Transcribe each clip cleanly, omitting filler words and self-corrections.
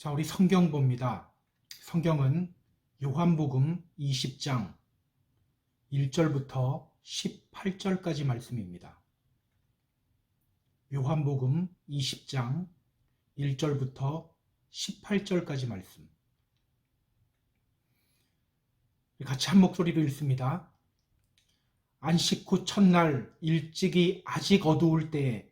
자, 우리 성경 봅니다. 성경은 요한복음 20장 1절부터 18절까지 말씀입니다. 요한복음 20장 1절부터 18절까지 말씀. 같이 한 목소리로 읽습니다. 안식 후 첫날 일찍이 아직 어두울 때에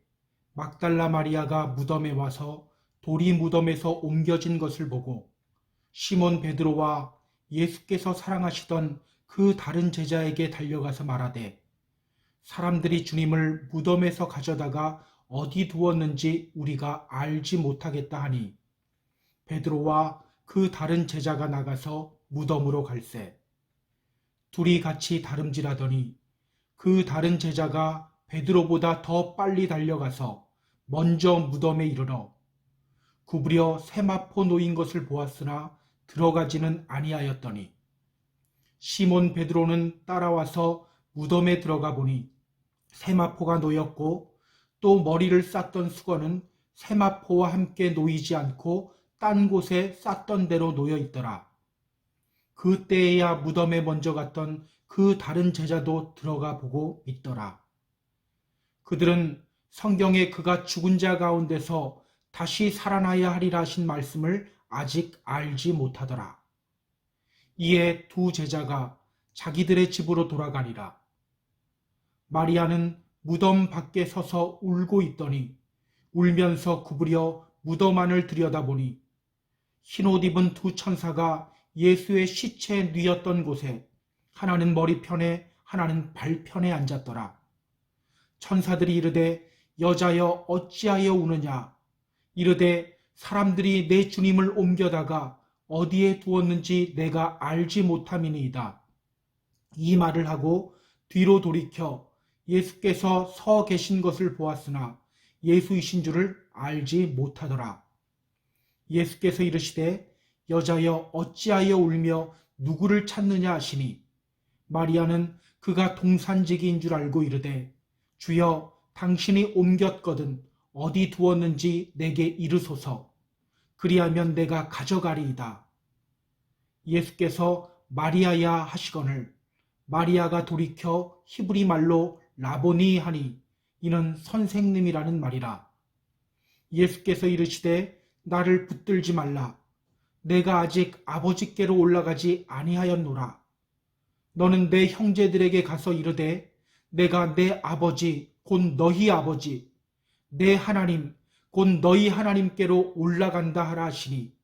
막달라 마리아가 무덤에 와서 돌이 무덤에서 옮겨진 것을 보고 시몬 베드로와 예수께서 사랑하시던 그 다른 제자에게 달려가서 말하되 사람들이 주님을 무덤에서 가져다가 어디 두었는지 우리가 알지 못하겠다 하니 베드로와 그 다른 제자가 나가서 무덤으로 갈새 둘이 같이 다름질하더니 그 다른 제자가 베드로보다 더 빨리 달려가서 먼저 무덤에 이르러 구부려 세마포 놓인 것을 보았으나 들어가지는 아니하였더니 시몬 베드로는 따라와서 무덤에 들어가 보니 세마포가 놓였고 또 머리를 쌌던 수건은 세마포와 함께 놓이지 않고 딴 곳에 쌌던 대로 놓여 있더라. 그때에야 무덤에 먼저 갔던 그 다른 제자도 들어가 보고 믿더라. 그들은 성경에 그가 죽은 자 가운데서 다시 살아나야 하리라 하신 말씀을 아직 알지 못하더라. 이에 두 제자가 자기들의 집으로 돌아가니라. 마리아는 무덤 밖에 서서 울고 있더니 울면서 구부려 무덤 안을 들여다보니 흰옷 입은 두 천사가 예수의 시체에 뉘었던 곳에 하나는 머리편에 하나는 발편에 앉았더라. 천사들이 이르되 여자여 어찌하여 우느냐 이르되 사람들이 내 주님을 옮겨다가 어디에 두었는지 내가 알지 못함이니이다. 이 말을 하고 뒤로 돌이켜 예수께서 서 계신 것을 보았으나 예수이신 줄을 알지 못하더라. 예수께서 이르시되 여자여 어찌하여 울며 누구를 찾느냐 하시니 마리아는 그가 동산지기인 줄 알고 이르되 주여 당신이 옮겼거든 어디 두었는지 내게 이르소서. 그리하면 내가 가져가리이다. 예수께서 마리아야 하시거늘 마리아가 돌이켜 히브리 말로 라보니 하니 이는 선생님이라는 말이라. 예수께서 이르시되 나를 붙들지 말라. 내가 아직 아버지께로 올라가지 아니하였노라. 너는 내 형제들에게 가서 이르되 내가 내 아버지 곧 너희 아버지 내 하나님 곧 너희 하나님께로 올라간다 하라 하시니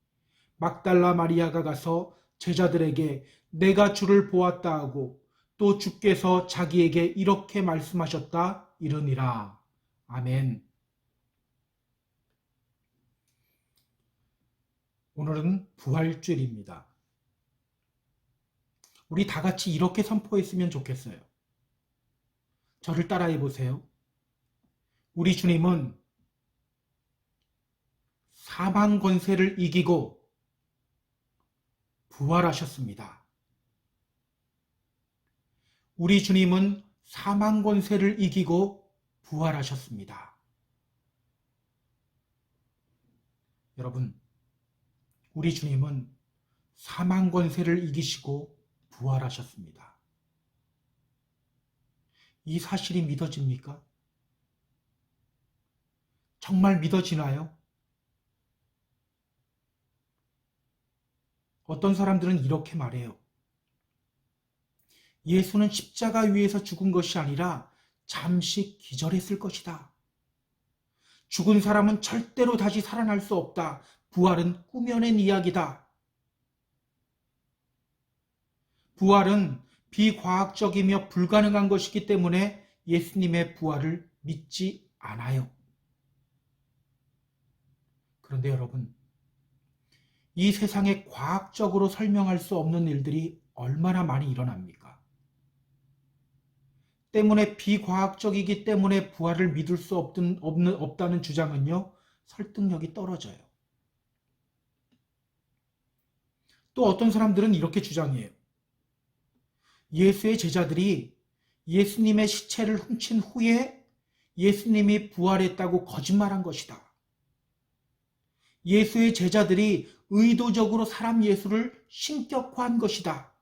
막달라 마리아가 가서 제자들에게 내가 주를 보았다 하고 또 주께서 자기에게 이렇게 말씀하셨다 이르니라. 아멘. 오늘은 부활주일입니다. 우리 다 같이 이렇게 선포했으면 좋겠어요. 저를 따라해 보세요. 우리 주님은 사망 권세를 이기고 부활하셨습니다. 우리 주님은 사망 권세를 이기고 부활하셨습니다. 여러분, 우리 주님은 사망 권세를 이기시고 부활하셨습니다. 이 사실이 믿어집니까? 정말 믿어지나요? 어떤 사람들은 이렇게 말해요. 예수는 십자가 위에서 죽은 것이 아니라 잠시 기절했을 것이다. 죽은 사람은 절대로 다시 살아날 수 없다. 부활은 꾸며낸 이야기다. 부활은 비과학적이며 불가능한 것이기 때문에 예수님의 부활을 믿지 않아요. 그런데 여러분, 이 세상에 과학적으로 설명할 수 없는 일들이 얼마나 많이 일어납니까? 때문에 비과학적이기 때문에 부활을 믿을 수 없다는 주장은요, 설득력이 떨어져요. 또 어떤 사람들은 이렇게 주장해요. 예수의 제자들이 예수님의 시체를 훔친 후에 예수님이 부활했다고 거짓말한 것이다. 예수의 제자들이 의도적으로 사람 예수를 신격화한 것이다.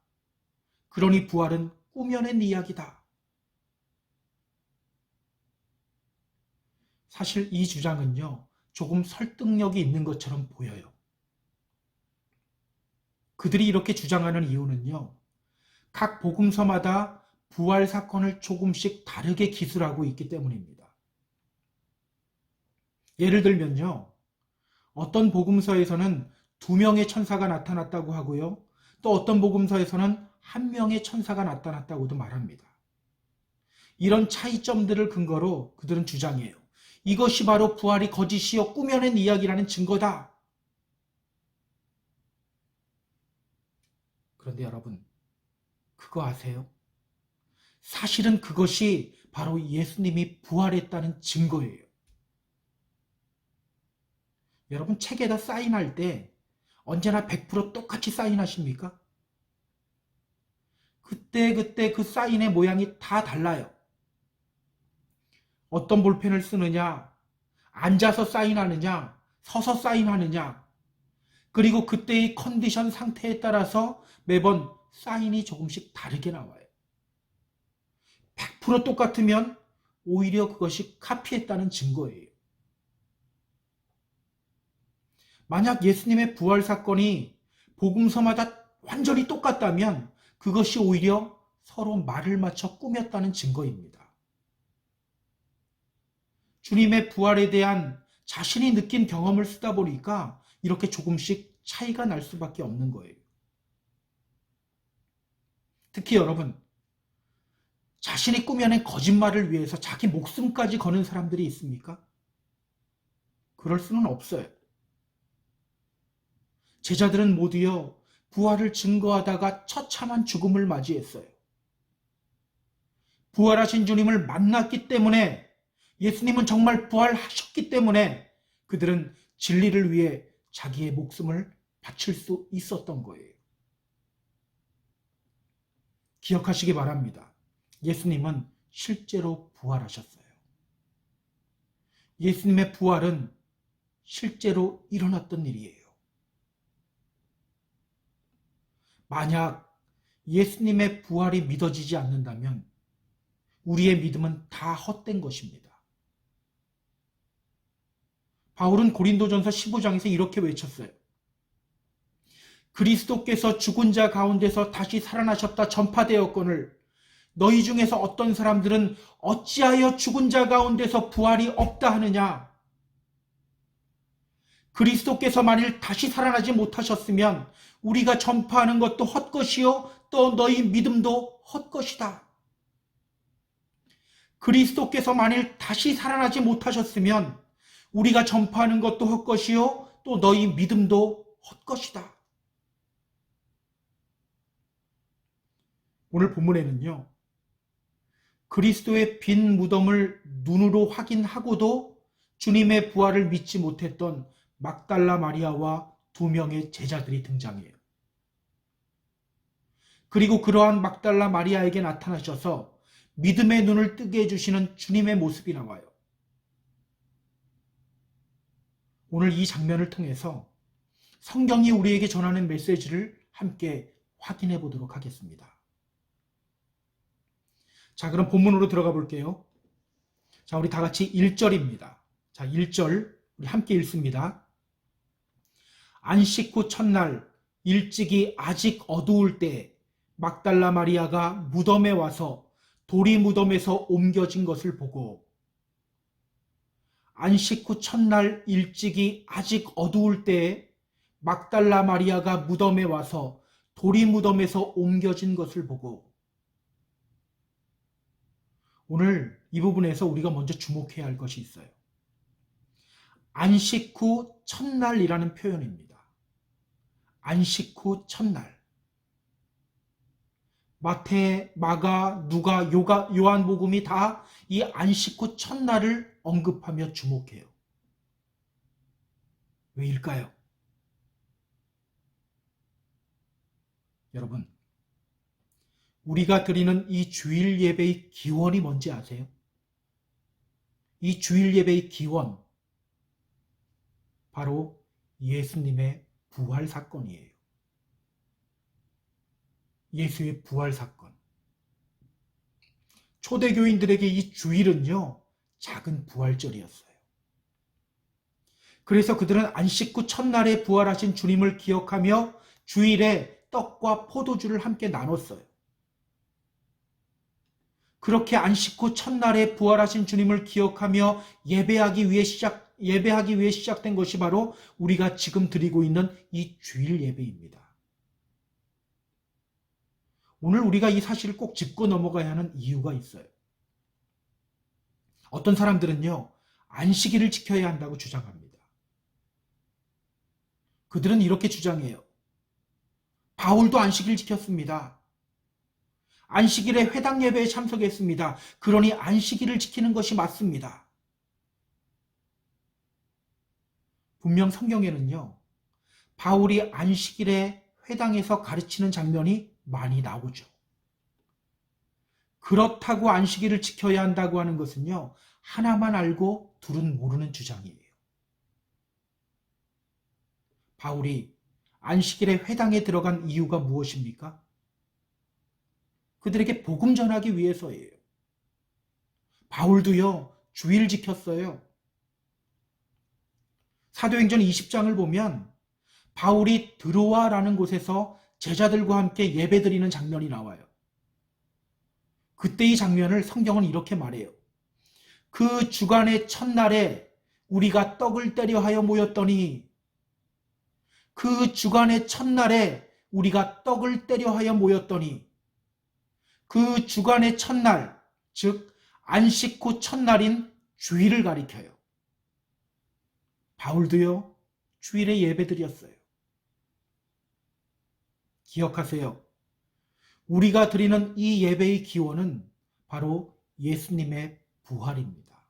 그러니 부활은 꾸며낸 이야기다. 사실 이 주장은요, 조금 설득력이 있는 것처럼 보여요. 그들이 이렇게 주장하는 이유는요, 각 복음서마다 부활 사건을 조금씩 다르게 기술하고 있기 때문입니다. 예를 들면요, 어떤 복음서에서는 2명의 천사가 나타났다고 하고요, 또 어떤 복음서에서는 1명의 천사가 나타났다고도 말합니다. 이런 차이점들을 근거로 그들은 주장해요. 이것이 바로 부활이 거짓이요 꾸며낸 이야기라는 증거다. 그런데 여러분, 그거 아세요? 사실은 그것이 바로 예수님이 부활했다는 증거예요. 여러분, 책에다 사인할 때 언제나 100% 똑같이 사인하십니까? 그때 그 사인의 모양이 다 달라요. 어떤 볼펜을 쓰느냐, 앉아서 사인하느냐, 서서 사인하느냐, 그리고 그때의 컨디션 상태에 따라서 매번 사인이 조금씩 다르게 나와요. 100% 똑같으면 오히려 그것이 카피했다는 증거예요. 만약 예수님의 부활 사건이 복음서마다 완전히 똑같다면 그것이 오히려 서로 말을 맞춰 꾸몄다는 증거입니다. 주님의 부활에 대한 자신이 느낀 경험을 쓰다 보니까 이렇게 조금씩 차이가 날 수밖에 없는 거예요. 특히 여러분, 자신이 꾸며낸 거짓말을 위해서 자기 목숨까지 거는 사람들이 있습니까? 그럴 수는 없어요. 제자들은 모두요, 부활을 증거하다가 처참한 죽음을 맞이했어요. 부활하신 주님을 만났기 때문에, 예수님은 정말 부활하셨기 때문에 그들은 진리를 위해 자기의 목숨을 바칠 수 있었던 거예요. 기억하시기 바랍니다. 예수님은 실제로 부활하셨어요. 예수님의 부활은 실제로 일어났던 일이에요. 만약 예수님의 부활이 믿어지지 않는다면 우리의 믿음은 다 헛된 것입니다. 바울은 고린도전서 15장에서 이렇게 외쳤어요. 그리스도께서 죽은 자 가운데서 다시 살아나셨다 전파되었거늘 너희 중에서 어떤 사람들은 어찌하여 죽은 자 가운데서 부활이 없다 하느냐. 그리스도께서 만일 다시 살아나지 못하셨으면 우리가 전파하는 것도 헛것이요 또 너희 믿음도 헛것이다. 그리스도께서 만일 다시 살아나지 못하셨으면 우리가 전파하는 것도 헛것이요 또 너희 믿음도 헛것이다. 오늘 본문에는요, 그리스도의 빈 무덤을 눈으로 확인하고도 주님의 부활을 믿지 못했던 막달라 마리아와 2명의 제자들이 등장해요. 그리고 그러한 막달라 마리아에게 나타나셔서 믿음의 눈을 뜨게 해주시는 주님의 모습이 나와요. 오늘 이 장면을 통해서 성경이 우리에게 전하는 메시지를 함께 확인해 보도록 하겠습니다. 자, 그럼 본문으로 들어가 볼게요. 자, 우리 다 같이 1절입니다. 자, 1절 우리 함께 읽습니다. 안식 후 첫날 일찍이 아직 어두울 때 막달라 마리아가 무덤에 와서 돌이 무덤에서 옮겨진 것을 보고, 안식 후 첫날 일찍이 아직 어두울 때에 막달라 마리아가 무덤에 와서 돌이 무덤에서 옮겨진 것을 보고. 오늘 이 부분에서 우리가 먼저 주목해야 할 것이 있어요. 안식 후 첫날이라는 표현입니다. 안식 후 첫날. 마태, 마가, 누가, 요한복음이 다 이 안식 후 첫날을 언급하며 주목해요. 왜일까요? 여러분, 우리가 드리는 이 주일 예배의 기원이 뭔지 아세요? 이 주일 예배의 기원, 바로 예수님의 부활 사건이에요. 예수의 부활 사건. 초대교인들에게 이 주일은요, 작은 부활절이었어요. 그래서 그들은 안식 후 첫날에 부활하신 주님을 기억하며 주일에 떡과 포도주를 함께 나눴어요. 그렇게 안식 후 첫날에 부활하신 주님을 기억하며 예배하기 위해 시작된 것이 바로 우리가 지금 드리고 있는 이 주일 예배입니다. 오늘 우리가 이 사실을 꼭 짚고 넘어가야 하는 이유가 있어요. 어떤 사람들은요, 안식일을 지켜야 한다고 주장합니다. 그들은 이렇게 주장해요. 바울도 안식일 지켰습니다. 안식일에 회당 예배에 참석했습니다. 그러니 안식일을 지키는 것이 맞습니다. 분명 성경에는요, 바울이 안식일에 회당에서 가르치는 장면이 많이 나오죠. 그렇다고 안식일을 지켜야 한다고 하는 것은요, 하나만 알고 둘은 모르는 주장이에요. 바울이 안식일에 회당에 들어간 이유가 무엇입니까? 그들에게 복음 전하기 위해서예요. 바울도요, 주일 지켰어요. 사도행전 20장을 보면 바울이 드로아라는 곳에서 제자들과 함께 예배드리는 장면이 나와요. 그때 이 장면을 성경은 이렇게 말해요. 그 주간의 첫날에 우리가 떡을 떼려 하여 모였더니 그 주간의 첫날에 우리가 떡을 떼려 하여 모였더니 그 주간의 첫날, 즉 안식 후 첫날인 주일을 가리켜요. 바울도요, 주일에 예배드렸어요. 기억하세요. 우리가 드리는 이 예배의 기원은 바로 예수님의 부활입니다.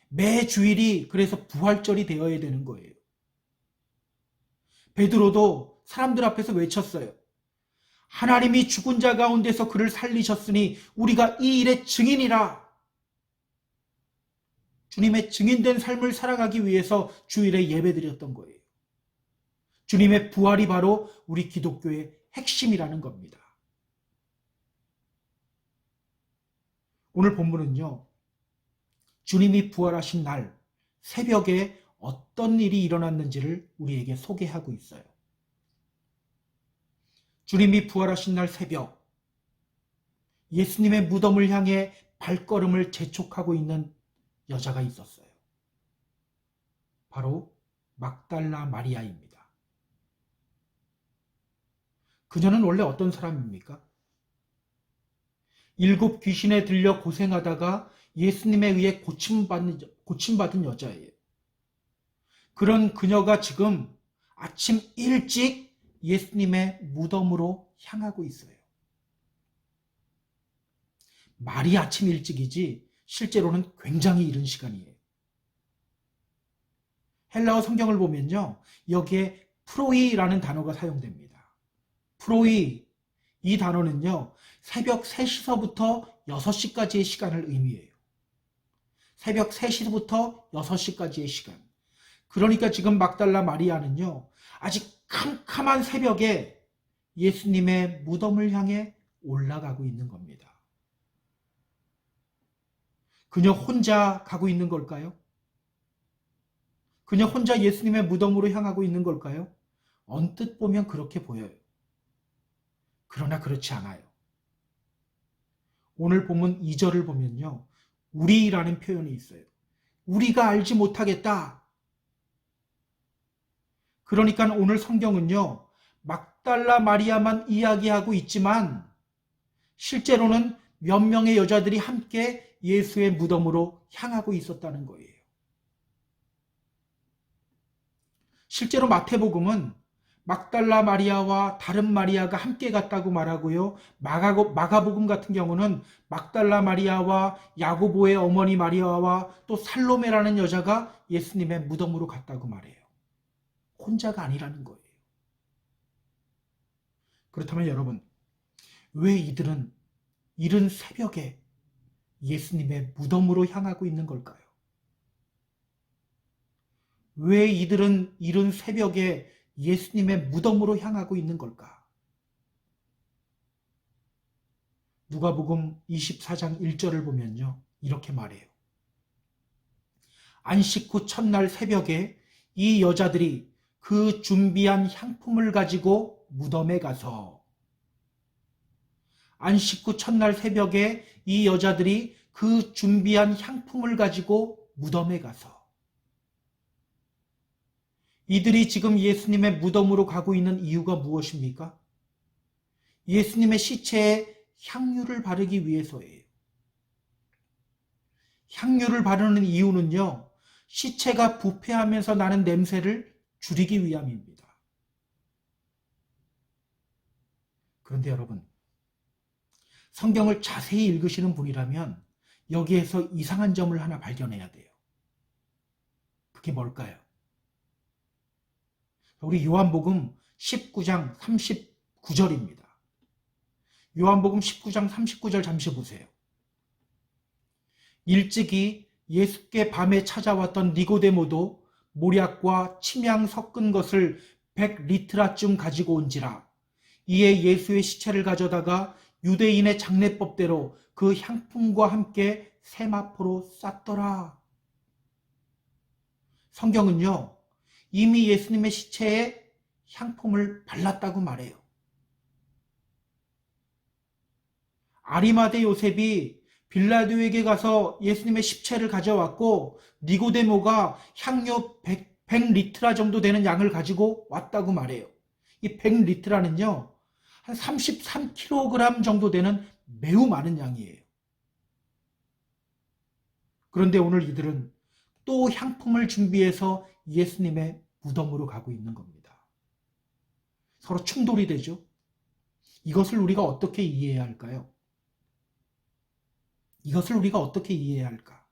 매 주일이 그래서 부활절이 되어야 되는 거예요. 베드로도 사람들 앞에서 외쳤어요. 하나님이 죽은 자 가운데서 그를 살리셨으니 우리가 이 일의 증인이라. 주님의 증인된 삶을 살아가기 위해서 주일에 예배드렸던 거예요. 주님의 부활이 바로 우리 기독교의 핵심이라는 겁니다. 오늘 본문은요, 주님이 부활하신 날 새벽에 어떤 일이 일어났는지를 우리에게 소개하고 있어요. 주님이 부활하신 날 새벽, 예수님의 무덤을 향해 발걸음을 재촉하고 있는 여자가 있었어요. 바로 막달라 마리아입니다. 그녀는 원래 어떤 사람입니까? 7 귀신에 들려 고생하다가 예수님에 의해 고침받은 여자예요. 그런 그녀가 지금 아침 일찍 예수님의 무덤으로 향하고 있어요. 말이 아침 일찍이지 실제로는 굉장히 이른 시간이에요. 헬라어 성경을 보면요, 여기에 프로이라는 단어가 사용됩니다. 프로이, 이 단어는요, 새벽 3시서부터 6시까지의 시간을 의미해요. 새벽 3시부터 6시까지의 시간. 그러니까 지금 막달라 마리아는요, 아직 캄캄한 새벽에 예수님의 무덤을 향해 올라가고 있는 겁니다. 그녀 혼자 가고 있는 걸까요? 그녀 혼자 예수님의 무덤으로 향하고 있는 걸까요? 언뜻 보면 그렇게 보여요. 그러나 그렇지 않아요. 오늘 본문 2절을 보면요, 우리라는 표현이 있어요. 우리가 알지 못하겠다. 그러니까 오늘 성경은요, 막달라 마리아만 이야기하고 있지만 실제로는 몇 명의 여자들이 함께 예수의 무덤으로 향하고 있었다는 거예요. 실제로 마태복음은 막달라 마리아와 다른 마리아가 함께 갔다고 말하고요. 마가복음 같은 경우는 막달라 마리아와 야고보의 어머니 마리아와 또 살로메라는 여자가 예수님의 무덤으로 갔다고 말해요. 혼자가 아니라는 거예요. 그렇다면 여러분, 왜 이들은 이른 새벽에 예수님의 무덤으로 향하고 있는 걸까요? 왜 이들은 이른 새벽에 예수님의 무덤으로 향하고 있는 걸까? 누가복음 24장 1절을 보면요, 이렇게 말해요. 안식 후 첫날 새벽에 이 여자들이 그 준비한 향품을 가지고 무덤에 가서, 안식 후 첫날 새벽에 이 여자들이 그 준비한 향품을 가지고 무덤에 가서, 이들이 지금 예수님의 무덤으로 가고 있는 이유가 무엇입니까? 예수님의 시체에 향유를 바르기 위해서예요. 향유를 바르는 이유는요, 시체가 부패하면서 나는 냄새를 줄이기 위함입니다. 그런데 여러분, 성경을 자세히 읽으시는 분이라면 여기에서 이상한 점을 하나 발견해야 돼요. 그게 뭘까요? 우리 요한복음 19장 39절입니다. 요한복음 19장 39절 잠시 보세요. 일찍이 예수께 밤에 찾아왔던 니고데모도 모략과 침향 섞은 것을 100리트라쯤 가지고 온지라. 이에 예수의 시체를 가져다가 유대인의 장례법대로 그 향품과 함께 세마포로 쌌더라. 성경은요, 이미 예수님의 시체에 향품을 발랐다고 말해요. 아리마대 요셉이 빌라도에게 가서 예수님의 십체를 가져왔고 니고데모가 향료 100리트라 정도 되는 양을 가지고 왔다고 말해요. 이 100리트라는요, 한 33kg 정도 되는 매우 많은 양이에요. 그런데 오늘 이들은 또 향품을 준비해서 예수님의 무덤으로 가고 있는 겁니다. 서로 충돌이 되죠. 이것을 우리가 어떻게 이해해야 할까요? 이것을 우리가 어떻게 이해해야 할까?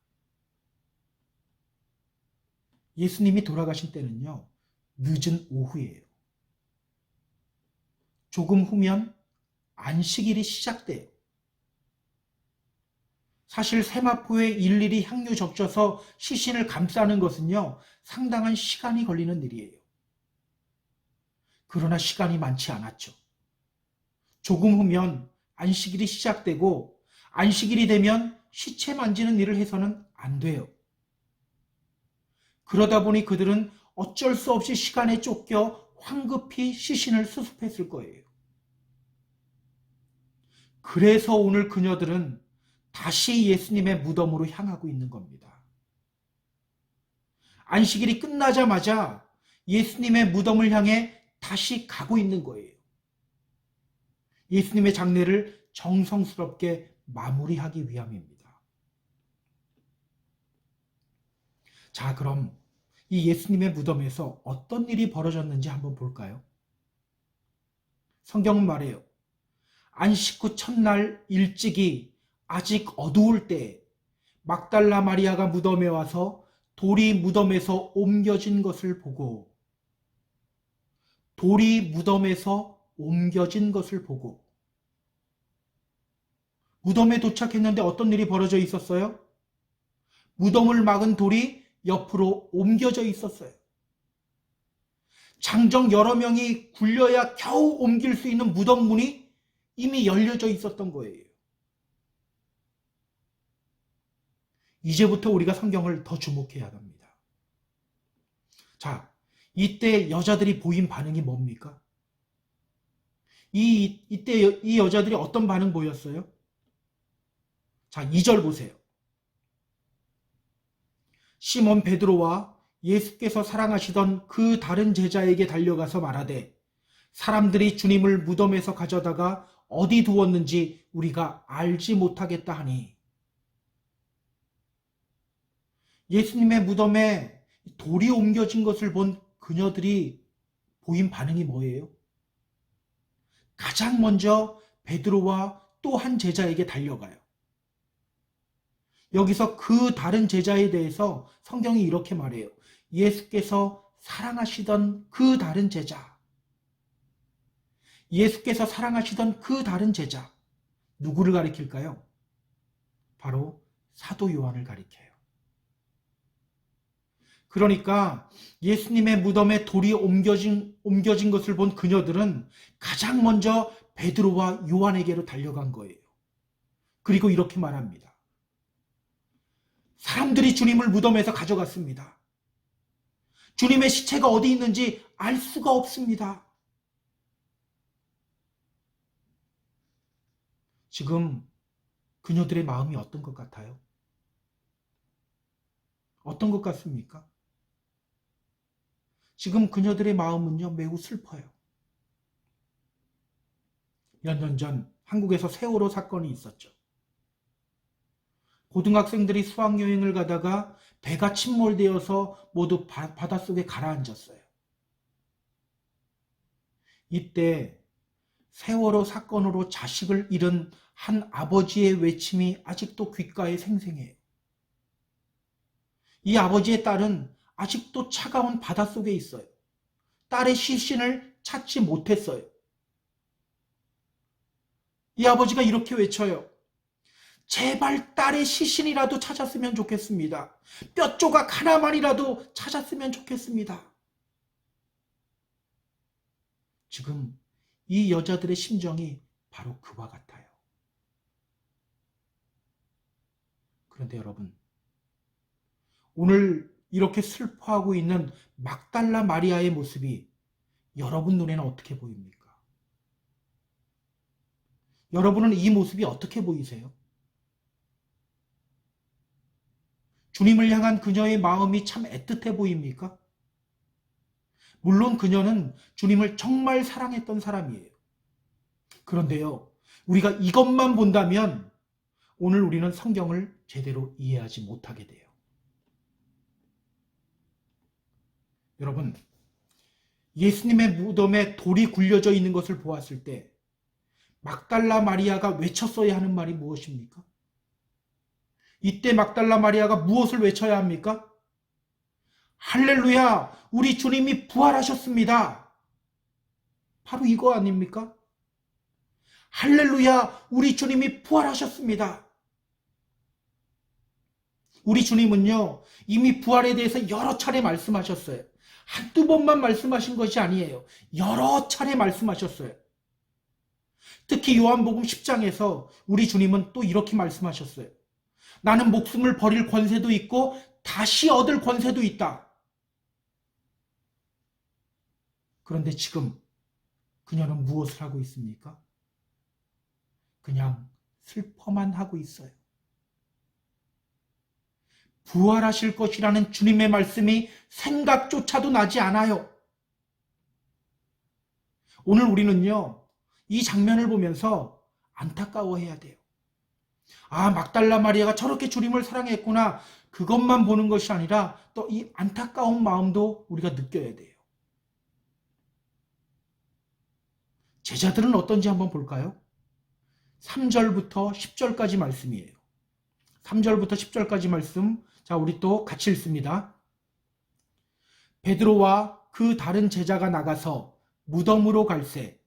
예수님이 돌아가신 때는요, 늦은 오후예요. 조금 후면 안식일이 시작돼요. 사실 세마포에 일일이 향유 적셔서 시신을 감싸는 것은요, 상당한 시간이 걸리는 일이에요. 그러나 시간이 많지 않았죠. 조금 후면 안식일이 시작되고 안식일이 되면 시체 만지는 일을 해서는 안 돼요. 그러다 보니 그들은 어쩔 수 없이 시간에 쫓겨 황급히 시신을 수습했을 거예요. 그래서 오늘 그녀들은 다시 예수님의 무덤으로 향하고 있는 겁니다. 안식일이 끝나자마자 예수님의 무덤을 향해 다시 가고 있는 거예요. 예수님의 장례를 정성스럽게 마무리하기 위함입니다. 자, 그럼 이 예수님의 무덤에서 어떤 일이 벌어졌는지 한번 볼까요? 성경은 말해요. 안식 후 첫날 일찍이 아직 어두울 때 막달라 마리아가 무덤에 와서 돌이 무덤에서 옮겨진 것을 보고, 돌이 무덤에서 옮겨진 것을 보고, 무덤에 도착했는데 어떤 일이 벌어져 있었어요? 무덤을 막은 돌이 옆으로 옮겨져 있었어요. 장정 여러 명이 굴려야 겨우 옮길 수 있는 무덤 문이 이미 열려져 있었던 거예요. 이제부터 우리가 성경을 더 주목해야 합니다. 자, 이때 여자들이 보인 반응이 뭡니까? 이때 이 여자들이 어떤 반응 보였어요? 자, 2절 보세요. 시몬 베드로와 예수께서 사랑하시던 그 다른 제자에게 달려가서 말하되, 사람들이 주님을 무덤에서 가져다가 어디 두었는지 우리가 알지 못하겠다 하니. 예수님의 무덤에 돌이 옮겨진 것을 본 그녀들이 보인 반응이 뭐예요? 가장 먼저 베드로와 또 한 제자에게 달려가요. 여기서 그 다른 제자에 대해서 성경이 이렇게 말해요. 예수께서 사랑하시던 그 다른 제자. 예수께서 사랑하시던 그 다른 제자. 누구를 가리킬까요? 바로 사도 요한을 가리켜요. 그러니까 예수님의 무덤에 돌이 옮겨진 것을 본 그녀들은 가장 먼저 베드로와 요한에게로 달려간 거예요. 그리고 이렇게 말합니다. 사람들이 주님을 무덤에서 가져갔습니다. 주님의 시체가 어디 있는지 알 수가 없습니다. 지금 그녀들의 마음이 어떤 것 같아요? 어떤 것 같습니까? 지금 그녀들의 마음은요, 매우 슬퍼요. 몇 년 전 한국에서 세월호 사건이 있었죠. 고등학생들이 수학여행을 가다가 배가 침몰되어서 모두 바닷속에 가라앉았어요. 이때 세월호 사건으로 자식을 잃은 한 아버지의 외침이 아직도 귓가에 생생해요. 이 아버지의 딸은 아직도 차가운 바닷속에 있어요. 딸의 시신을 찾지 못했어요. 이 아버지가 이렇게 외쳐요. 제발 딸의 시신이라도 찾았으면 좋겠습니다. 뼈 조각 하나만이라도 찾았으면 좋겠습니다. 지금 이 여자들의 심정이 바로 그와 같아요. 그런데 여러분, 오늘 이렇게 슬퍼하고 있는 막달라 마리아의 모습이 여러분 눈에는 어떻게 보입니까? 여러분은 이 모습이 어떻게 보이세요? 주님을 향한 그녀의 마음이 참 애틋해 보입니까? 물론 그녀는 주님을 정말 사랑했던 사람이에요. 그런데요, 우리가 이것만 본다면 오늘 우리는 성경을 제대로 이해하지 못하게 돼요. 여러분, 예수님의 무덤에 돌이 굴려져 있는 것을 보았을 때 막달라 마리아가 외쳤어야 하는 말이 무엇입니까? 이때 막달라 마리아가 무엇을 외쳐야 합니까? 할렐루야, 우리 주님이 부활하셨습니다. 바로 이거 아닙니까? 할렐루야, 우리 주님이 부활하셨습니다. 우리 주님은요, 이미 부활에 대해서 여러 차례 말씀하셨어요. 한두 번만 말씀하신 것이 아니에요. 여러 차례 말씀하셨어요. 특히 요한복음 10장에서 우리 주님은 또 이렇게 말씀하셨어요. 나는 목숨을 버릴 권세도 있고 다시 얻을 권세도 있다. 그런데 지금 그녀는 무엇을 하고 있습니까? 그냥 슬퍼만 하고 있어요. 부활하실 것이라는 주님의 말씀이 생각조차도 나지 않아요. 오늘 우리는요, 이 장면을 보면서 안타까워해야 돼요. 아, 막달라 마리아가 저렇게 주님을 사랑했구나. 그것만 보는 것이 아니라 또 이 안타까운 마음도 우리가 느껴야 돼요. 제자들은 어떤지 한번 볼까요? 3절부터 10절까지 말씀이에요. 3절부터 10절까지 말씀, 자, 우리 또 같이 읽습니다. 베드로와 그 다른 제자가 나가서 무덤으로 갈새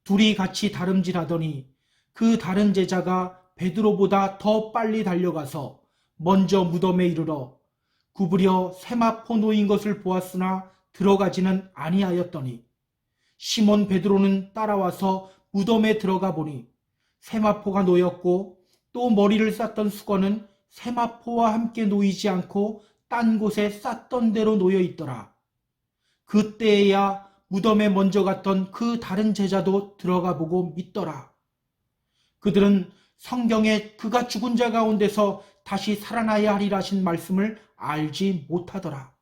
둘이 같이 다름질하더니 그 다른 제자가 베드로보다 더 빨리 달려가서 먼저 무덤에 이르러 구부려 세마포 놓인 것을 보았으나 들어가지는 아니하였더니 시몬 베드로는 따라와서 무덤에 들어가 보니 세마포가 놓였고 또 머리를 쌌던 수건은 세마포와 함께 놓이지 않고 딴 곳에 쌌던 대로 놓여 있더라. 그때에야 무덤에 먼저 갔던 그 다른 제자도 들어가 보고 믿더라. 그들은 성경에 그가 죽은 자 가운데서 다시 살아나야 하리라 하신 말씀을 알지 못하더라.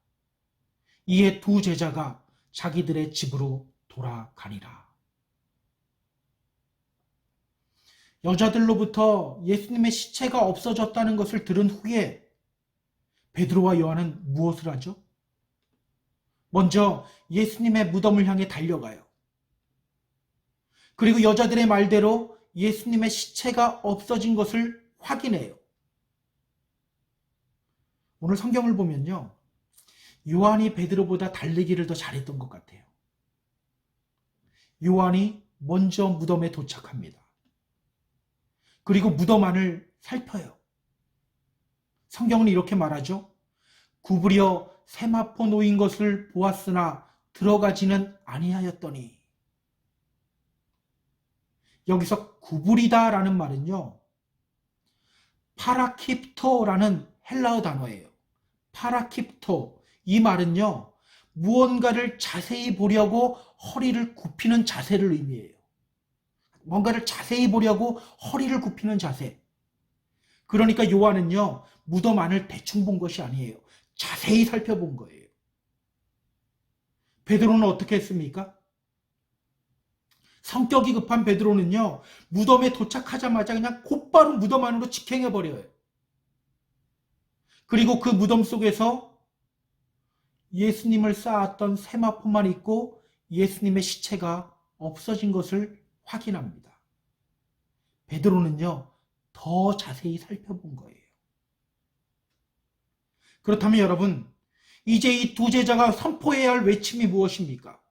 이에 두 제자가 자기들의 집으로 돌아가니라. 여자들로부터 예수님의 시체가 없어졌다는 것을 들은 후에 베드로와 요한은 무엇을 하죠? 먼저 예수님의 무덤을 향해 달려가요. 그리고 여자들의 말대로 예수님의 시체가 없어진 것을 확인해요. 오늘 성경을 보면요, 요한이 베드로보다 달리기를 더 잘했던 것 같아요. 요한이 먼저 무덤에 도착합니다. 그리고 무덤 안을 살펴요. 성경은 이렇게 말하죠. 구부려 세마포 놓인 것을 보았으나 들어가지는 아니하였더니. 여기서 구부리다 라는 말은요, 파라킵토라는 헬라어 단어예요. 파라킵토. 이 말은요, 무언가를 자세히 보려고 허리를 굽히는 자세를 의미해요. 뭔가를 자세히 보려고 허리를 굽히는 자세. 그러니까 요한은요, 무덤 안을 대충 본 것이 아니에요. 자세히 살펴본 거예요. 베드로는 어떻게 했습니까? 성격이 급한 베드로는요, 무덤에 도착하자마자 그냥 곧바로 무덤 안으로 직행해버려요. 그리고 그 무덤 속에서 예수님을 쌓았던 세마포만 있고 예수님의 시체가 없어진 것을 확인합니다. 베드로는요, 더 자세히 살펴본 거예요. 그렇다면 여러분, 이제 이 두 제자가 선포해야 할 외침이 무엇입니까?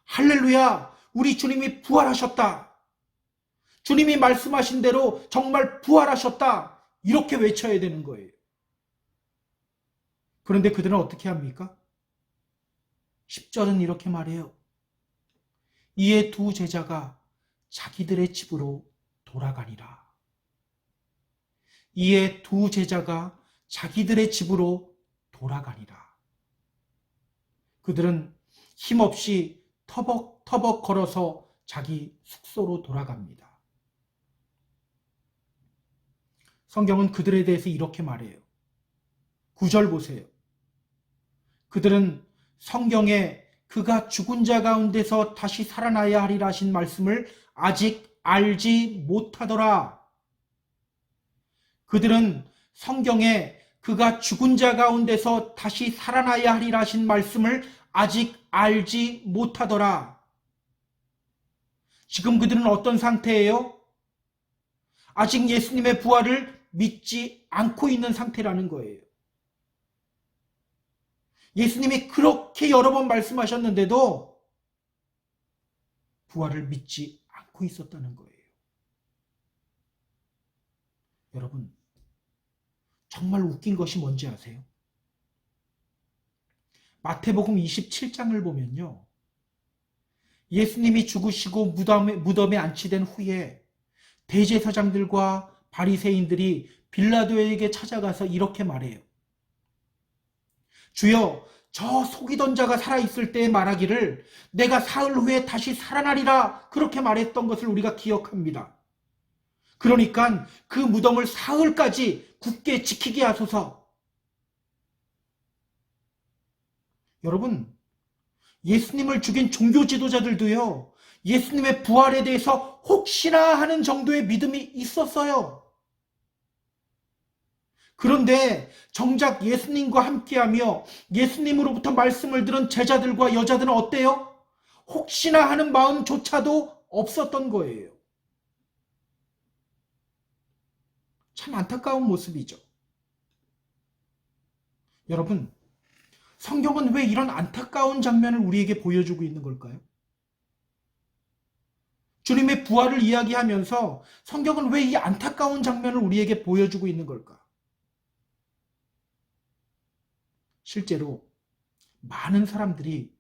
할렐루야! 우리 주님이 부활하셨다! 주님이 말씀하신 대로 정말 부활하셨다! 이렇게 외쳐야 되는 거예요. 그런데 그들은 어떻게 합니까? 10절은 이렇게 말해요. 이에 두 제자가 자기들의 집으로 돌아가니라. 이에 두 제자가 자기들의 집으로 돌아가니라. 그들은 힘없이 터벅터벅 걸어서 자기 숙소로 돌아갑니다. 성경은 그들에 대해서 이렇게 말해요. 9절 보세요. 그들은 성경에 그가 죽은 자 가운데서 다시 살아나야 하리라 하신 말씀을 아직 알지 못하더라. 그들은 성경에 그가 죽은 자 가운데서 다시 살아나야 하리라 하신 말씀을 아직 알지 못하더라. 지금 그들은 어떤 상태예요? 아직 예수님의 부활을 믿지 않고 있는 상태라는 거예요. 예수님이 그렇게 여러 번 말씀하셨는데도 부활을 믿지 않고 있었다는 거예요. 여러분, 정말 웃긴 것이 뭔지 아세요? 마태복음 27장을 보면요, 예수님이 죽으시고 무덤에 안치된 후에 대제사장들과 바리새인들이 빌라도에게 찾아가서 이렇게 말해요. 주여, 저 속이던 자가 살아있을 때에 말하기를 내가 사흘 후에 다시 살아나리라 그렇게 말했던 것을 우리가 기억합니다. 그러니까 그 무덤을 사흘까지 굳게 지키게 하소서. 여러분, 예수님을 죽인 종교 지도자들도요, 예수님의 부활에 대해서 혹시나 하는 정도의 믿음이 있었어요. 그런데 정작 예수님과 함께하며 예수님으로부터 말씀을 들은 제자들과 여자들은 어때요? 혹시나 하는 마음조차도 없었던 거예요. 참 안타까운 모습이죠. 여러분, 성경은 왜 이런 안타까운 장면을 우리에게 보여주고 있는 걸까요? 주님의 부활을 이야기하면서 성경은 왜 이 안타까운 장면을 우리에게 보여주고 있는 걸까? 실제로 많은 사람들이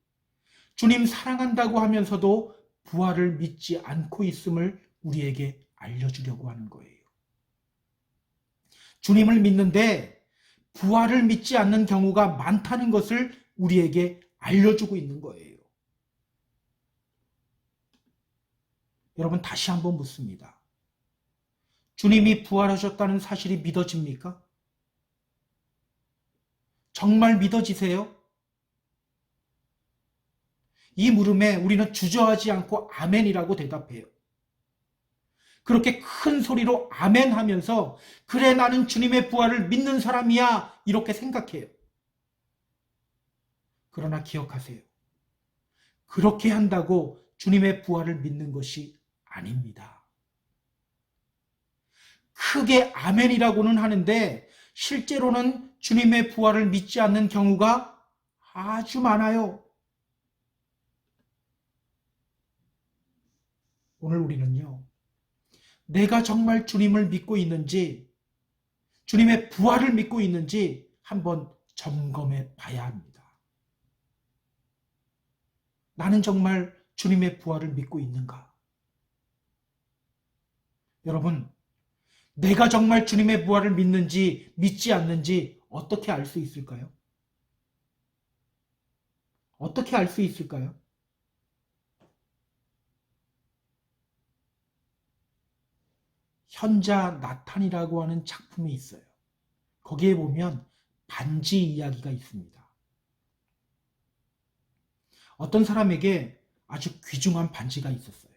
주님 사랑한다고 하면서도 부활을 믿지 않고 있음을 우리에게 알려주려고 하는 거예요. 주님을 믿는데 부활을 믿지 않는 경우가 많다는 것을 우리에게 알려주고 있는 거예요. 여러분, 다시 한번 묻습니다. 주님이 부활하셨다는 사실이 믿어집니까? 정말 믿어지세요? 이 물음에 우리는 주저하지 않고 아멘이라고 대답해요. 그렇게 큰 소리로 아멘 하면서 그래 나는 주님의 부활을 믿는 사람이야 이렇게 생각해요. 그러나 기억하세요. 그렇게 한다고 주님의 부활을 믿는 것이 아닙니다. 크게 아멘이라고는 하는데 실제로는 주님의 부활을 믿지 않는 경우가 아주 많아요. 오늘 우리는요, 내가 정말 주님을 믿고 있는지, 주님의 부활을 믿고 있는지 한번 점검해 봐야 합니다. 나는 정말 주님의 부활을 믿고 있는가? 여러분, 내가 정말 주님의 부활을 믿는지 믿지 않는지 어떻게 알 수 있을까요? 어떻게 알 수 있을까요? 현자 나탄이라고 하는 작품이 있어요. 거기에 보면 반지 이야기가 있습니다. 어떤 사람에게 아주 귀중한 반지가 있었어요.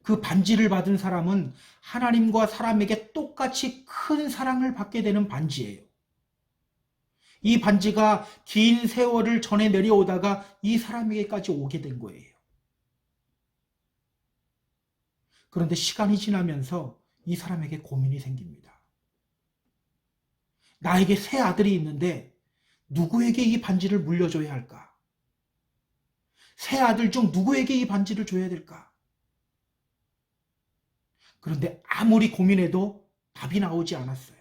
그 반지를 받은 사람은 하나님과 사람에게 똑같이 큰 사랑을 받게 되는 반지예요. 이 반지가 긴 세월을 전해 내려오다가 이 사람에게까지 오게 된 거예요. 그런데 시간이 지나면서 이 사람에게 고민이 생깁니다. 나에게 세 아들이 있는데 누구에게 이 반지를 물려줘야 할까? 세 아들 중 누구에게 이 반지를 줘야 될까? 그런데 아무리 고민해도 답이 나오지 않았어요.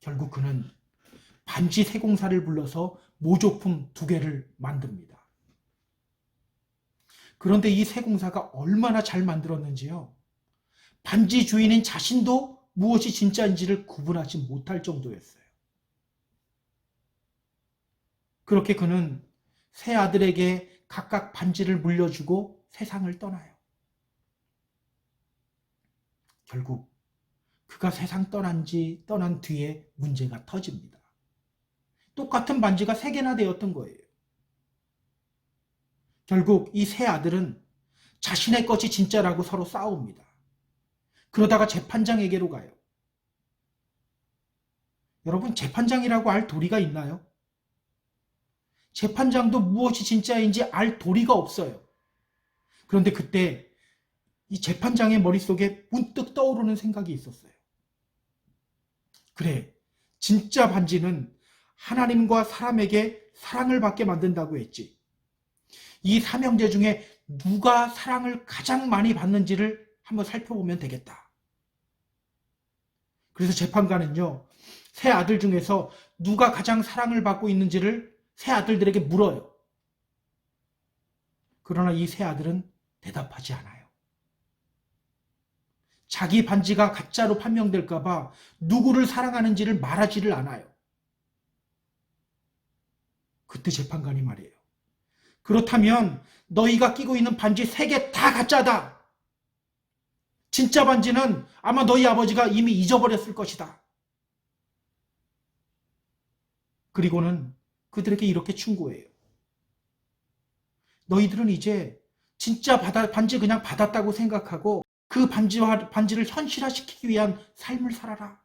결국 그는 반지 세공사를 불러서 모조품 2개를 만듭니다. 그런데 이 세공사가 얼마나 잘 만들었는지요. 반지 주인인 자신도 무엇이 진짜인지를 구분하지 못할 정도였어요. 그렇게 그는 세 아들에게 각각 반지를 물려주고 세상을 떠나요. 결국 그가 세상 떠난 뒤에 문제가 터집니다. 똑같은 반지가 3개나 되었던 거예요. 결국 이 세 아들은 자신의 것이 진짜라고 서로 싸웁니다. 그러다가 재판장에게로 가요. 여러분, 재판장이라고 알 도리가 있나요? 재판장도 무엇이 진짜인지 알 도리가 없어요. 그런데 그때 이 재판장의 머릿속에 문득 떠오르는 생각이 있었어요. 그래, 진짜 반지는 하나님과 사람에게 사랑을 받게 만든다고 했지. 이 삼형제 중에 누가 사랑을 가장 많이 받는지를 한번 살펴보면 되겠다. 그래서 재판관은요, 세 아들 중에서 누가 가장 사랑을 받고 있는지를 세 아들들에게 물어요. 그러나 이 세 아들은 대답하지 않아요. 자기 반지가 가짜로 판명될까봐 누구를 사랑하는지를 말하지를 않아요. 그때 재판관이 말이에요. 그렇다면 너희가 끼고 있는 반지 3개 다 가짜다. 진짜 반지는 아마 너희 아버지가 이미 잊어버렸을 것이다. 그리고는 그들에게 이렇게 충고해요. 너희들은 이제 진짜 반지 그냥 받았다고 생각하고 그 반지를 현실화시키기 위한 삶을 살아라.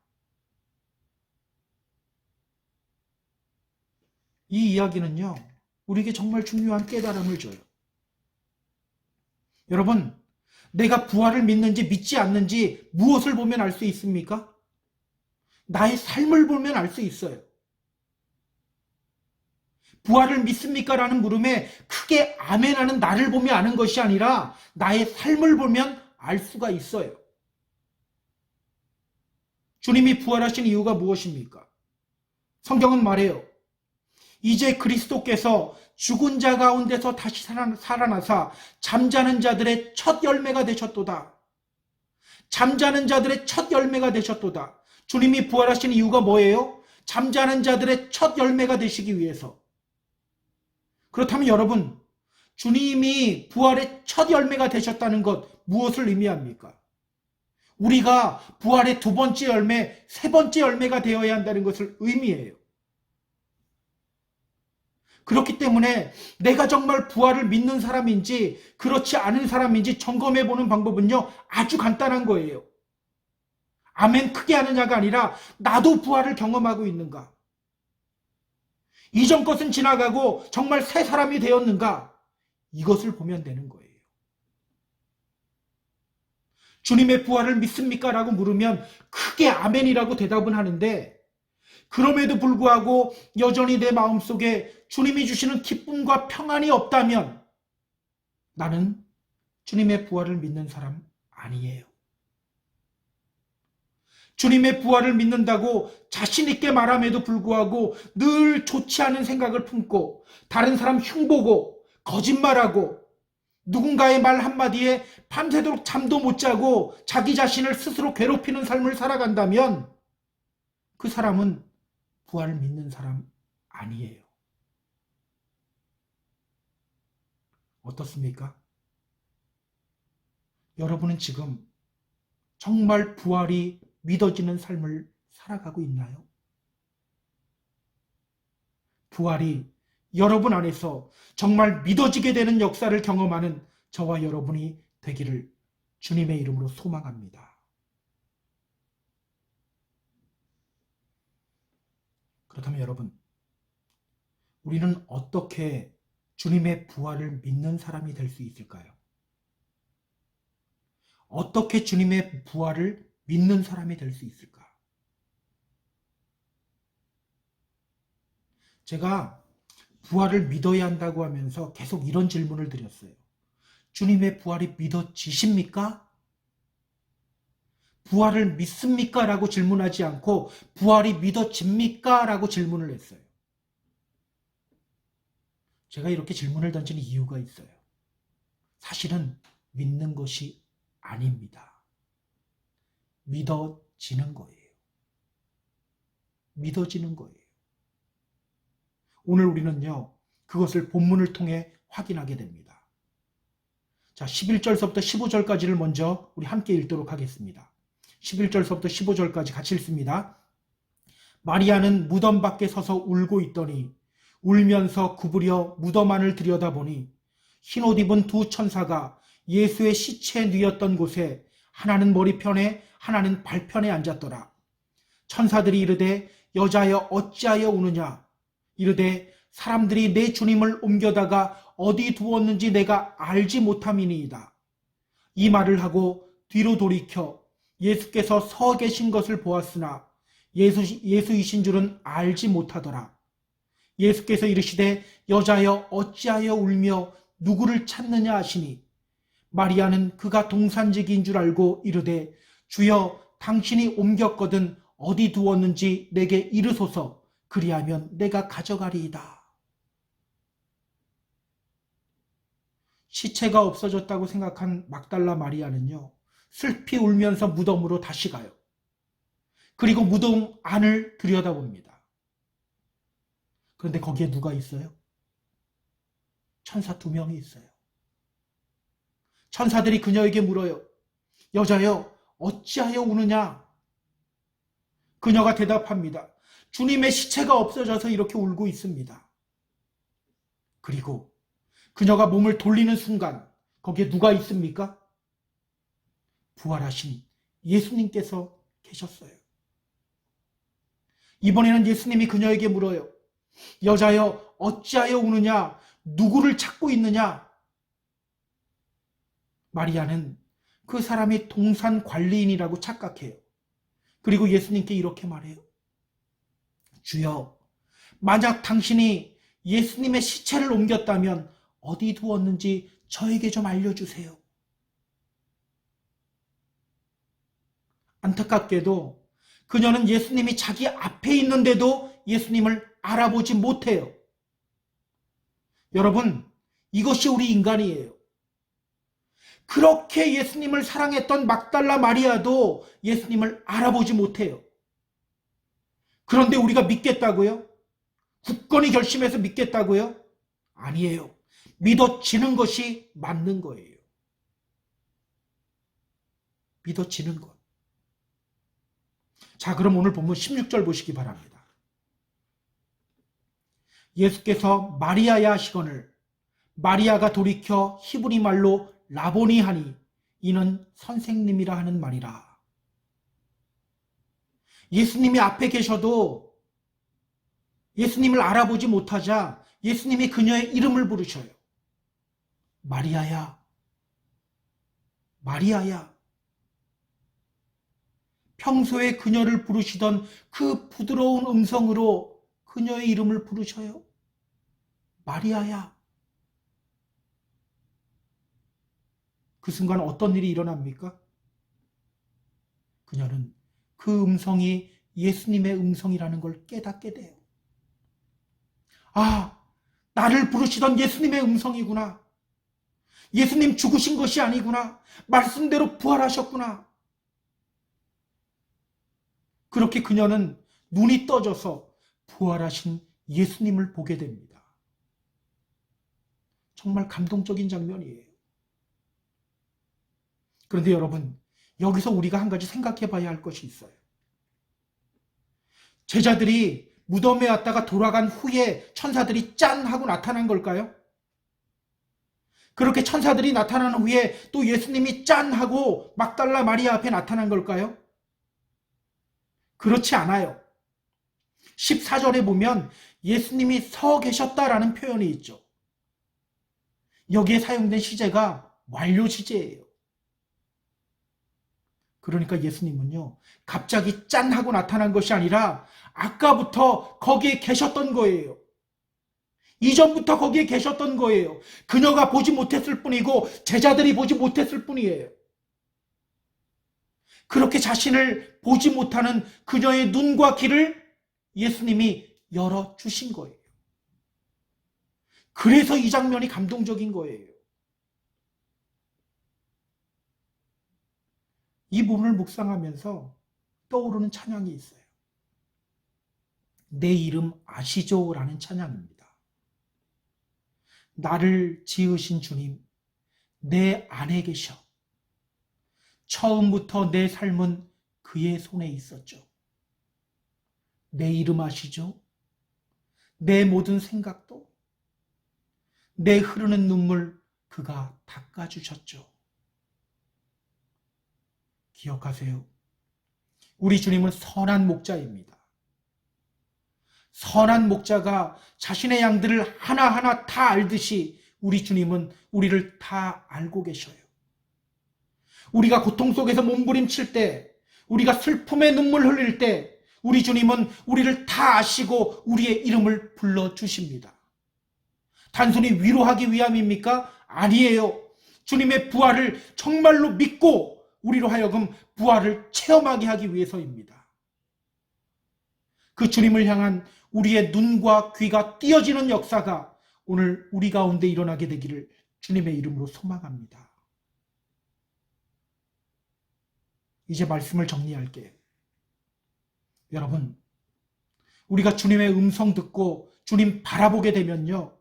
이 이야기는요, 우리에게 정말 중요한 깨달음을 줘요. 여러분, 내가 부활을 믿는지 믿지 않는지 무엇을 보면 알 수 있습니까? 나의 삶을 보면 알 수 있어요. 부활을 믿습니까? 라는 물음에 크게 아멘하는 나를 보며 아는 것이 아니라 나의 삶을 보면 알 수가 있어요. 주님이 부활하신 이유가 무엇입니까? 성경은 말해요. 이제 그리스도께서 죽은 자 가운데서 다시 살아나사 잠자는 자들의 첫 열매가 되셨도다. 잠자는 자들의 첫 열매가 되셨도다. 주님이 부활하신 이유가 뭐예요? 잠자는 자들의 첫 열매가 되시기 위해서. 그렇다면 여러분, 주님이 부활의 첫 열매가 되셨다는 것 무엇을 의미합니까? 우리가 부활의 2번째 열매, 3번째 열매가 되어야 한다는 것을 의미해요. 그렇기 때문에 내가 정말 부활을 믿는 사람인지 그렇지 않은 사람인지 점검해보는 방법은요, 아주 간단한 거예요. 아멘 크게 하느냐가 아니라 나도 부활을 경험하고 있는가? 이전 것은 지나가고 정말 새 사람이 되었는가? 이것을 보면 되는 거예요. 주님의 부활을 믿습니까? 라고 물으면 크게 아멘이라고 대답은 하는데, 그럼에도 불구하고 여전히 내 마음속에 주님이 주시는 기쁨과 평안이 없다면 나는 주님의 부활을 믿는 사람 아니에요. 주님의 부활을 믿는다고 자신 있게 말함에도 불구하고 늘 좋지 않은 생각을 품고 다른 사람 흉보고 거짓말하고 누군가의 말 한마디에 밤새도록 잠도 못 자고 자기 자신을 스스로 괴롭히는 삶을 살아간다면 그 사람은 부활을 믿는 사람 아니에요. 어떻습니까? 여러분은 지금 정말 부활이 믿어지는 삶을 살아가고 있나요? 부활이 여러분 안에서 정말 믿어지게 되는 역사를 경험하는 저와 여러분이 되기를 주님의 이름으로 소망합니다. 그렇다면 여러분, 우리는 어떻게 주님의 부활을 믿는 사람이 될 수 있을까요? 어떻게 주님의 부활을 믿는 사람이 될 수 있을까? 제가 부활을 믿어야 한다고 하면서 계속 이런 질문을 드렸어요. 주님의 부활이 믿어지십니까? 부활을 믿습니까? 라고 질문하지 않고 부활이 믿어집니까? 라고 질문을 했어요. 제가 이렇게 질문을 던지는 이유가 있어요. 사실은 믿는 것이 아닙니다. 믿어지는 거예요. 믿어지는 거예요. 오늘 우리는요, 그것을 본문을 통해 확인하게 됩니다. 자, 11절서부터 15절까지를 먼저 우리 함께 읽도록 하겠습니다. 11절서부터 15절까지 같이 읽습니다. 마리아는 무덤 밖에 서서 울고 있더니 울면서 구부려 무덤 안을 들여다보니 흰옷 입은 두 천사가 예수의 시체에 누웠던 곳에 하나는 머리편에 하나는 발편에 앉았더라. 천사들이 이르되 여자여 어찌하여 우느냐? 이르되 사람들이 내 주님을 옮겨다가 어디 두었는지 내가 알지 못함이니이다. 이 말을 하고 뒤로 돌이켜 예수께서 서 계신 것을 보았으나 예수이신 줄은 알지 못하더라. 예수께서 이르시되 여자여 어찌하여 울며 누구를 찾느냐 하시니 마리아는 그가 동산직인 줄 알고 이르되 주여 당신이 옮겼거든 어디 두었는지 내게 이르소서 그리하면 내가 가져가리이다. 시체가 없어졌다고 생각한 막달라 마리아는요, 슬피 울면서 무덤으로 다시 가요. 그리고 무덤 안을 들여다봅니다. 그런데 거기에 누가 있어요? 천사 2명이 있어요. 천사들이 그녀에게 물어요. 여자여 어찌하여 우느냐? 그녀가 대답합니다. 주님의 시체가 없어져서 이렇게 울고 있습니다. 그리고 그녀가 몸을 돌리는 순간 거기에 누가 있습니까? 부활하신 예수님께서 계셨어요. 이번에는 예수님이 그녀에게 물어요. 여자여 어찌하여 우느냐? 누구를 찾고 있느냐? 마리아는 그 사람이 동산 관리인이라고 착각해요. 그리고 예수님께 이렇게 말해요. 주여, 만약 당신이 예수님의 시체를 옮겼다면 어디 두었는지 저에게 좀 알려주세요. 안타깝게도 그녀는 예수님이 자기 앞에 있는데도 예수님을 알아보지 못해요. 여러분, 이것이 우리 인간이에요. 그렇게 예수님을 사랑했던 막달라 마리아도 예수님을 알아보지 못해요. 그런데 우리가 믿겠다고요? 굳건히 결심해서 믿겠다고요? 아니에요. 믿어지는 것이 맞는 거예요. 믿어지는 것. 자, 그럼 오늘 본문 16절 보시기 바랍니다. 예수께서 마리아야 하시거늘 마리아가 돌이켜 히브리 말로 라보니 하니 이는 선생님이라 하는 말이라. 예수님이 앞에 계셔도 예수님을 알아보지 못하자 예수님이 그녀의 이름을 부르셔요. 마리아야, 마리아야. 평소에 그녀를 부르시던 그 부드러운 음성으로 그녀의 이름을 부르셔요. 마리아야. 그 순간 어떤 일이 일어납니까? 그녀는 그 음성이 예수님의 음성이라는 걸 깨닫게 돼요. 아, 나를 부르시던 예수님의 음성이구나. 예수님 죽으신 것이 아니구나. 말씀대로 부활하셨구나. 그렇게 그녀는 눈이 떠져서 부활하신 예수님을 보게 됩니다. 정말 감동적인 장면이에요. 그런데 여러분, 여기서 우리가 한 가지 생각해 봐야 할 것이 있어요. 제자들이 무덤에 왔다가 돌아간 후에 천사들이 짠 하고 나타난 걸까요? 그렇게 천사들이 나타난 후에 또 예수님이 짠 하고 막달라 마리아 앞에 나타난 걸까요? 그렇지 않아요. 14절에 보면 예수님이 서 계셨다라는 표현이 있죠. 여기에 사용된 시제가 완료 시제예요. 그러니까 예수님은요, 갑자기 짠 하고 나타난 것이 아니라 아까부터 거기에 계셨던 거예요. 이전부터 거기에 계셨던 거예요. 그녀가 보지 못했을 뿐이고 제자들이 보지 못했을 뿐이에요. 그렇게 자신을 보지 못하는 그녀의 눈과 귀를 예수님이 열어주신 거예요. 그래서 이 장면이 감동적인 거예요. 이 부분을 묵상하면서 떠오르는 찬양이 있어요. 내 이름 아시죠? 라는 찬양입니다. 나를 지으신 주님, 내 안에 계셔. 처음부터 내 삶은 그의 손에 있었죠. 내 이름 아시죠? 내 모든 생각도, 내 흐르는 눈물 그가 닦아주셨죠. 기억하세요. 우리 주님은 선한 목자입니다. 선한 목자가 자신의 양들을 하나하나 다 알듯이 우리 주님은 우리를 다 알고 계셔요. 우리가 고통 속에서 몸부림칠 때, 우리가 슬픔의 눈물 흘릴 때 우리 주님은 우리를 다 아시고 우리의 이름을 불러주십니다. 단순히 위로하기 위함입니까? 아니에요. 주님의 부활을 정말로 믿고 우리로 하여금 부활을 체험하게 하기 위해서입니다. 그 주님을 향한 우리의 눈과 귀가 띄어지는 역사가 오늘 우리 가운데 일어나게 되기를 주님의 이름으로 소망합니다. 이제 말씀을 정리할게요. 여러분, 우리가 주님의 음성 듣고 주님 바라보게 되면요,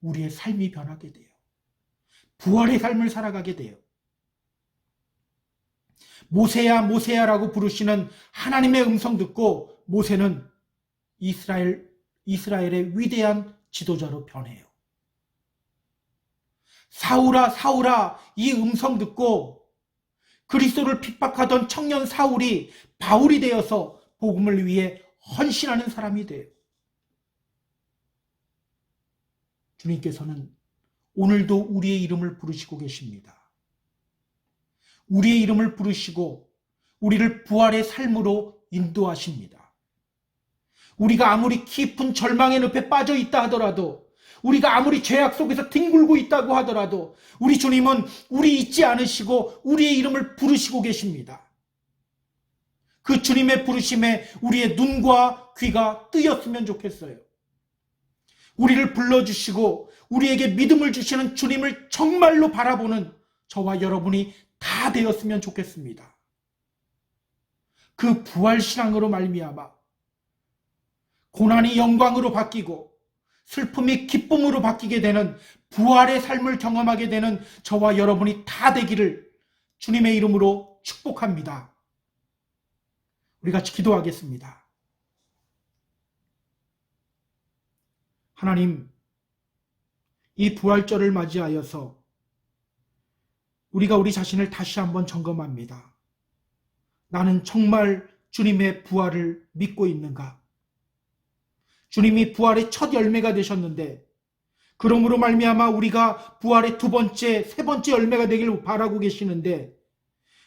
우리의 삶이 변하게 돼요. 부활의 삶을 살아가게 돼요. 모세야 모세야라고 부르시는 하나님의 음성 듣고 모세는 이스라엘의 위대한 지도자로 변해요. 사울아 사울아 이 음성 듣고 그리스도를 핍박하던 청년 사울이 바울이 되어서 복음을 위해 헌신하는 사람이 돼요. 주님께서는 오늘도 우리의 이름을 부르시고 계십니다. 우리의 이름을 부르시고 우리를 부활의 삶으로 인도하십니다. 우리가 아무리 깊은 절망의 늪에 빠져 있다 하더라도, 우리가 아무리 죄악 속에서 뒹굴고 있다고 하더라도 우리 주님은 우리 잊지 않으시고 우리의 이름을 부르시고 계십니다. 그 주님의 부르심에 우리의 눈과 귀가 뜨였으면 좋겠어요. 우리를 불러주시고 우리에게 믿음을 주시는 주님을 정말로 바라보는 저와 여러분이 다 되었으면 좋겠습니다. 그 부활신앙으로 말미암아 고난이 영광으로 바뀌고 슬픔이 기쁨으로 바뀌게 되는 부활의 삶을 경험하게 되는 저와 여러분이 다 되기를 주님의 이름으로 축복합니다. 우리 같이 기도하겠습니다. 하나님, 이 부활절을 맞이하여서 우리가 우리 자신을 다시 한번 점검합니다. 나는 정말 주님의 부활을 믿고 있는가? 주님이 부활의 첫 열매가 되셨는데 그러므로 말미암아 우리가 부활의 두 번째, 세 번째 열매가 되길 바라고 계시는데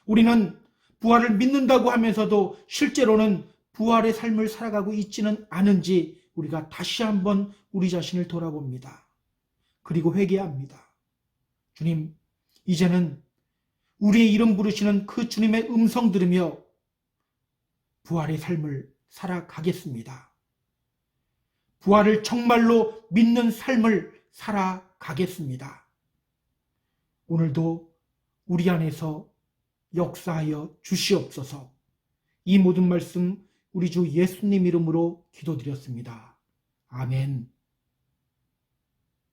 우리는 부활을 믿는다고 하면서도 실제로는 부활의 삶을 살아가고 있지는 않은지 우리가 다시 한번 우리 자신을 돌아봅니다. 그리고 회개합니다. 주님, 이제는 우리의 이름 부르시는 그 주님의 음성 들으며 부활의 삶을 살아가겠습니다. 부활을 정말로 믿는 삶을 살아가겠습니다. 오늘도 우리 안에서 역사하여 주시옵소서. 이 모든 말씀 우리 주 예수님 이름으로 기도드렸습니다. 아멘.